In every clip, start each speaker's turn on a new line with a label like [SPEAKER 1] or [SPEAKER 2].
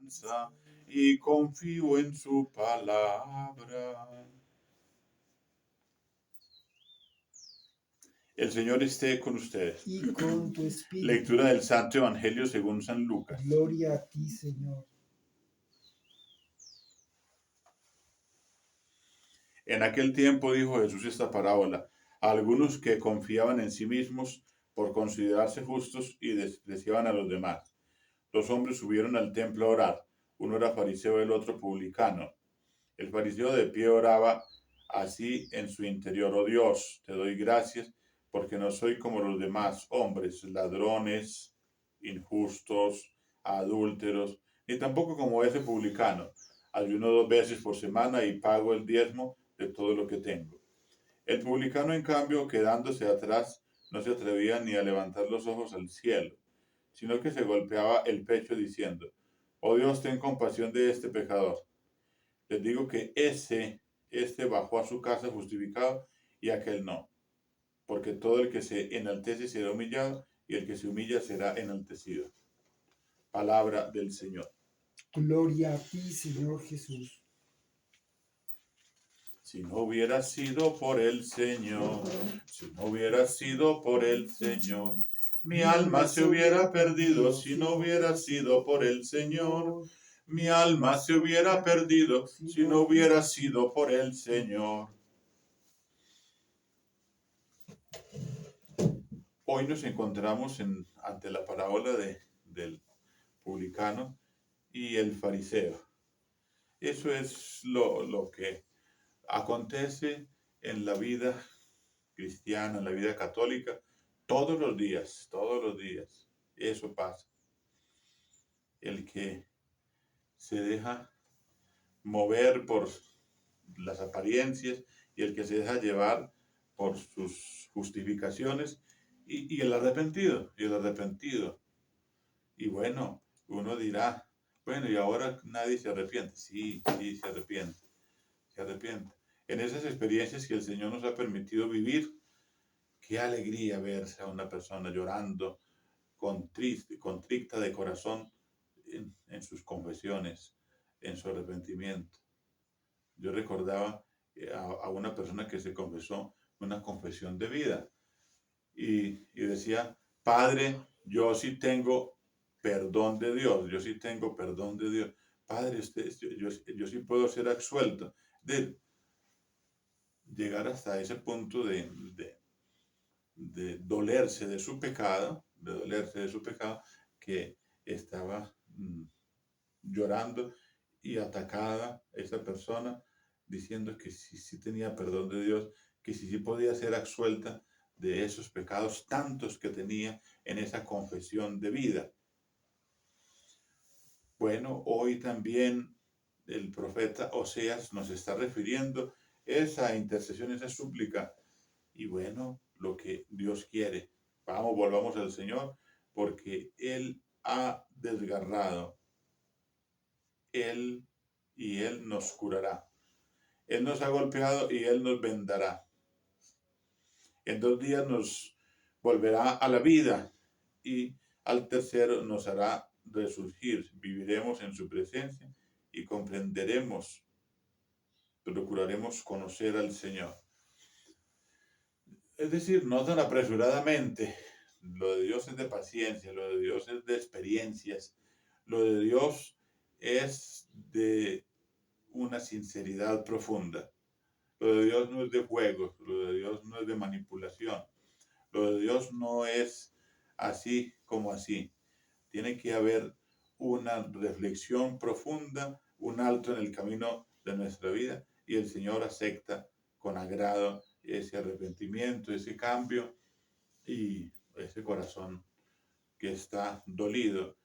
[SPEAKER 1] esperanza y confío en su palabra. El Señor esté con ustedes.
[SPEAKER 2] Y con tu espíritu.
[SPEAKER 1] Lectura del Santo Evangelio según San Lucas.
[SPEAKER 2] Gloria a ti, Señor.
[SPEAKER 1] En aquel tiempo dijo Jesús esta parábola a algunos que confiaban en sí mismos por considerarse justos y despreciaban a los demás. Dos hombres subieron al templo a orar. Uno era fariseo, el otro publicano. El fariseo de pie oraba así en su interior: oh Dios, te doy gracias porque no soy como los demás hombres, ladrones, injustos, adúlteros, ni tampoco como ese publicano. Ayuno 2 veces por semana y pago el diezmo de todo lo que tengo. El publicano, en cambio, quedándose atrás, no se atrevía ni a levantar los ojos al cielo, sino que se golpeaba el pecho diciendo: oh Dios, ten compasión de este pecador. Les digo que este bajó a su casa justificado y aquel no, porque todo el que se enaltece será humillado y el que se humilla será enaltecido. Palabra del Señor.
[SPEAKER 2] Gloria a ti, Señor Jesús.
[SPEAKER 1] Si no hubiera sido por el Señor, si no hubiera sido por el Señor, mi alma se hubiera perdido. Si no hubiera sido por el Señor, mi alma se hubiera perdido. Si no hubiera sido por el Señor. Hoy nos encontramos ante la parábola del publicano y el fariseo. Eso es lo que acontece en la vida cristiana, en la vida católica, todos los días, eso pasa. El que se deja mover por las apariencias y el que se deja llevar por sus justificaciones y el arrepentido. Y bueno, uno dirá, bueno, y ahora nadie se arrepiente. Sí, se arrepiente. En esas experiencias que el Señor nos ha permitido vivir, qué alegría verse a una persona llorando, contricta de corazón en sus confesiones, en su arrepentimiento. Yo recordaba a una persona que se confesó una confesión de vida y decía: Padre, yo sí tengo perdón de Dios, Padre, yo sí puedo ser absuelto. De llegar hasta ese punto de dolerse de su pecado, que estaba llorando y atacada esa persona, diciendo que sí tenía perdón de Dios, que sí podía ser absuelta de esos pecados tantos que tenía en esa confesión de vida. Bueno, hoy también el profeta Oseas nos está refiriendo esa intercesión, esa súplica. Y bueno, lo que Dios quiere. Vamos, volvamos al Señor, porque Él ha desgarrado. Él nos curará. Él nos ha golpeado y Él nos vendará. En 2 días nos volverá a la vida y al tercero nos hará resurgir. Viviremos en su presencia y procuraremos conocer al Señor. Es decir, no tan apresuradamente. Lo de Dios es de paciencia, lo de Dios es de experiencias, lo de Dios es de una sinceridad profunda. Lo de Dios no es de juegos, lo de Dios no es de manipulación, lo de Dios no es así como así. Tiene que haber una reflexión profunda, un alto en el camino de nuestra vida y el Señor acepta con agrado ese arrepentimiento, ese cambio y ese corazón que está dolido.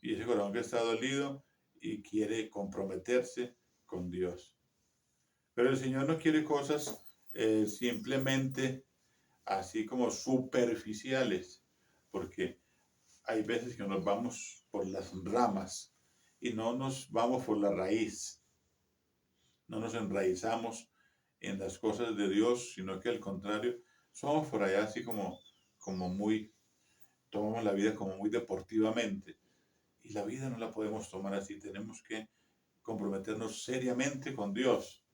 [SPEAKER 1] Y ese corazón que está dolido y quiere comprometerse con Dios. Pero el Señor no quiere cosas simplemente así como superficiales, porque hay veces que nos vamos por las ramas y no nos vamos por la raíz. No nos enraizamos en las cosas de Dios, sino que al contrario, somos por allá así como muy, tomamos la vida como muy deportivamente Y la vida no la podemos tomar así, tenemos que comprometernos seriamente con Dios.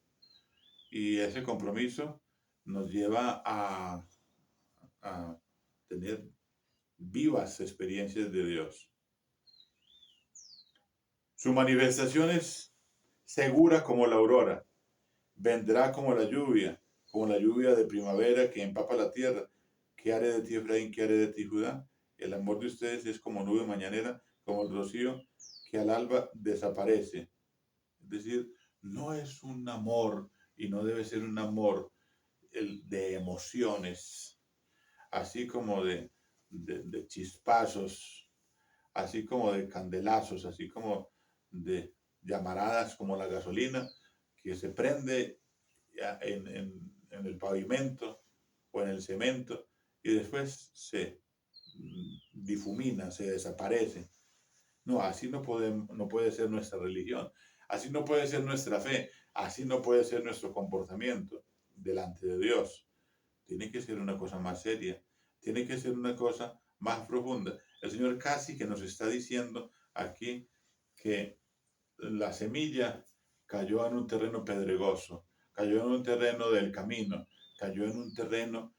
[SPEAKER 1] Y ese compromiso nos lleva a tener vivas experiencias de Dios. Su manifestación es segura como la aurora, vendrá como la lluvia de primavera que empapa la tierra. ¿Qué haré de ti, Efraín? ¿Qué haré de ti, Judá? El amor de ustedes es como nube mañanera, como el rocío que al alba desaparece. Es decir, no es un amor y no debe ser un amor de emociones, así como de chispazos, así como de candelazos, así como de llamaradas como la gasolina que se prende en el pavimento o en el cemento y después se difumina, se desaparece. No, así no puede ser nuestra religión, así no puede ser nuestra fe, así no puede ser nuestro comportamiento delante de Dios. Tiene que ser una cosa más seria, tiene que ser una cosa más profunda. El Señor casi que nos está diciendo aquí que la semilla cayó en un terreno pedregoso, cayó en un terreno del camino, cayó en un terreno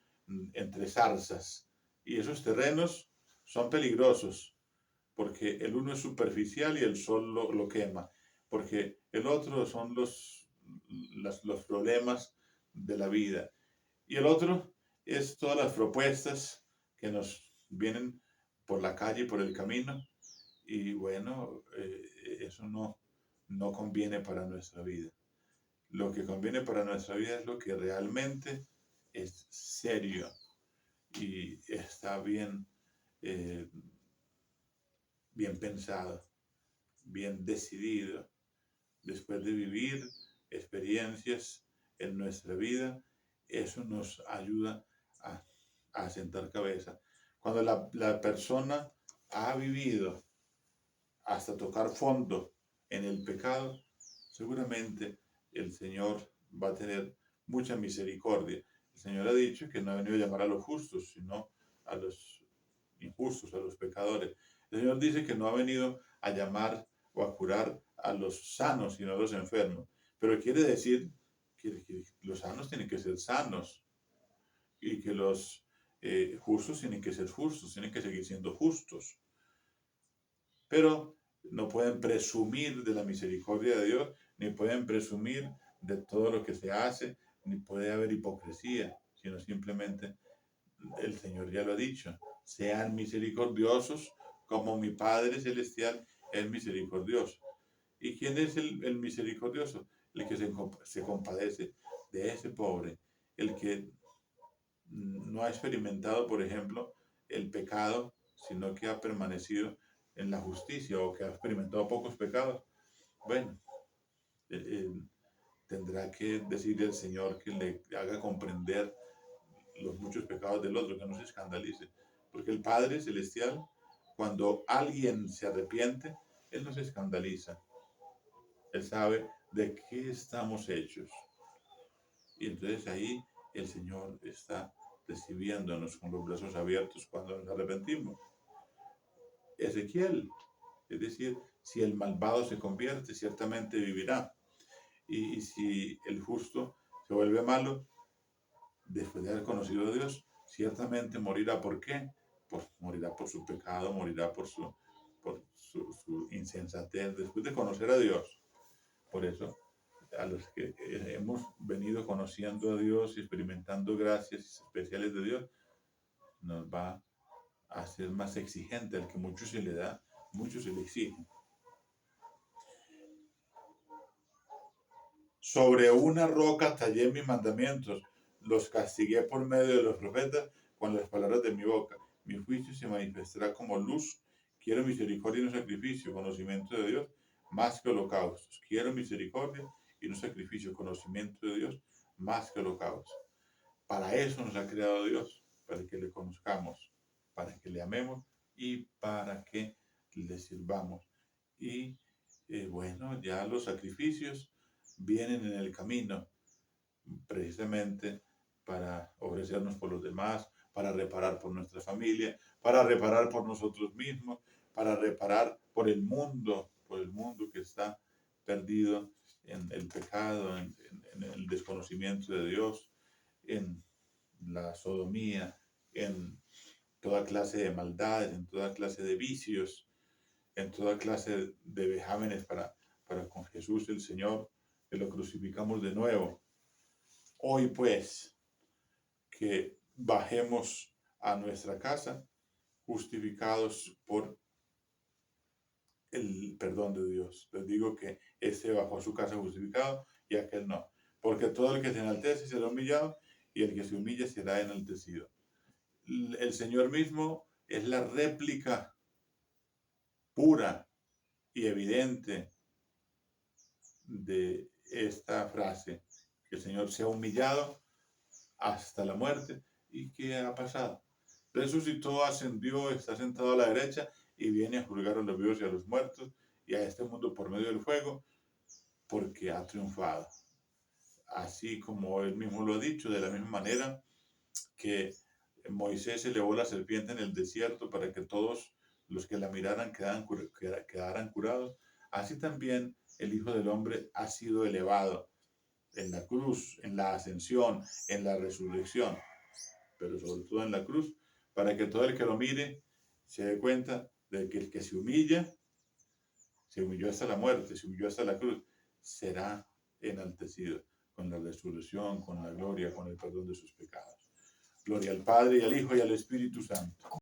[SPEAKER 1] entre zarzas. Y esos terrenos son peligrosos porque el uno es superficial y el sol lo quema, porque el otro son los problemas de la vida. Y el otro es todas las propuestas que nos vienen por la calle, por el camino, y bueno, eso no conviene para nuestra vida. Lo que conviene para nuestra vida es lo que realmente es serio y está eh, bien pensado, bien decidido, después de vivir experiencias en nuestra vida, eso nos ayuda a, a sentar cabeza. Cuando la persona ha vivido hasta tocar fondo en el pecado, seguramente el Señor va a tener mucha misericordia. El Señor ha dicho que no ha venido a llamar a los justos, sino a los injustos, a los pecadores. El Señor dice que no ha venido a llamar o a curar a los sanos, sino a los enfermos. Pero quiere decir que los sanos tienen que ser sanos y que los justos tienen que ser justos, tienen que seguir siendo justos. Pero no pueden presumir de la misericordia de Dios, ni pueden presumir de todo lo que se hace, ni puede haber hipocresía, sino simplemente el Señor ya lo ha dicho, sean misericordiosos como mi Padre Celestial es misericordioso. ¿Y quién es el misericordioso? El que se compadece de ese pobre, el que no ha experimentado, por ejemplo, el pecado, sino que ha permanecido en la justicia o que ha experimentado pocos pecados. Bueno, eh, eh, tendrá que decirle al Señor que le haga comprender los muchos pecados del otro, que no se escandalice. Porque el Padre Celestial, cuando alguien se arrepiente, Él no se escandaliza. Él sabe de qué estamos hechos. Y entonces ahí el Señor está recibiéndonos con los brazos abiertos cuando nos arrepentimos. Ezequiel, es decir, si el malvado se convierte, ciertamente vivirá. Y si el justo se vuelve malo, después de haber conocido a Dios, ciertamente morirá. ¿Por qué? Morirá por su pecado, morirá por su insensatez, después de conocer a Dios. Por eso, a los que hemos venido conociendo a Dios y experimentando gracias especiales de Dios, nos va a ser más exigente. Al que mucho se le da, mucho se le exige. Sobre una roca tallé mis mandamientos, los castigué por medio de los profetas con las palabras de mi boca. Mi juicio se manifestará como luz. Quiero misericordia y no sacrificio, conocimiento de Dios, más que holocaustos. Quiero misericordia y no sacrificio, conocimiento de Dios, más que holocaustos. Para eso nos ha creado Dios, para que le conozcamos, para que le amemos y para que le sirvamos. Y bueno, ya los sacrificios vienen en el camino, precisamente para ofrecernos por los demás, para reparar por nuestra familia, para reparar por nosotros mismos, para reparar por el mundo que está perdido en el pecado, en el desconocimiento de Dios, en la sodomía, en toda clase de maldades, en toda clase de vicios, en toda clase de vejámenes para con Jesús el Señor, que lo crucificamos de nuevo. Hoy pues, que bajemos a nuestra casa justificados por el perdón de Dios. Les digo que este bajó a su casa justificado y aquel no. Porque todo el que se enaltece será humillado y el que se humilla será enaltecido. El Señor mismo es la réplica pura y evidente de esta frase, que el Señor se ha humillado hasta la muerte. ¿Y qué ha pasado? Resucitó, ascendió, está sentado a la derecha y viene a juzgar a los vivos y a los muertos y a este mundo por medio del fuego, porque ha triunfado. Así como él mismo lo ha dicho, de la misma manera que Moisés elevó la serpiente en el desierto para que todos los que la miraran quedaran curados, así también el Hijo del Hombre ha sido elevado en la cruz, en la ascensión, en la resurrección, pero sobre todo en la cruz, para que todo el que lo mire se dé cuenta de que el que se humilló hasta la muerte, se humilló hasta la cruz, será enaltecido con la resurrección, con la gloria, con el perdón de sus pecados. Gloria al Padre, y al Hijo, y al Espíritu Santo.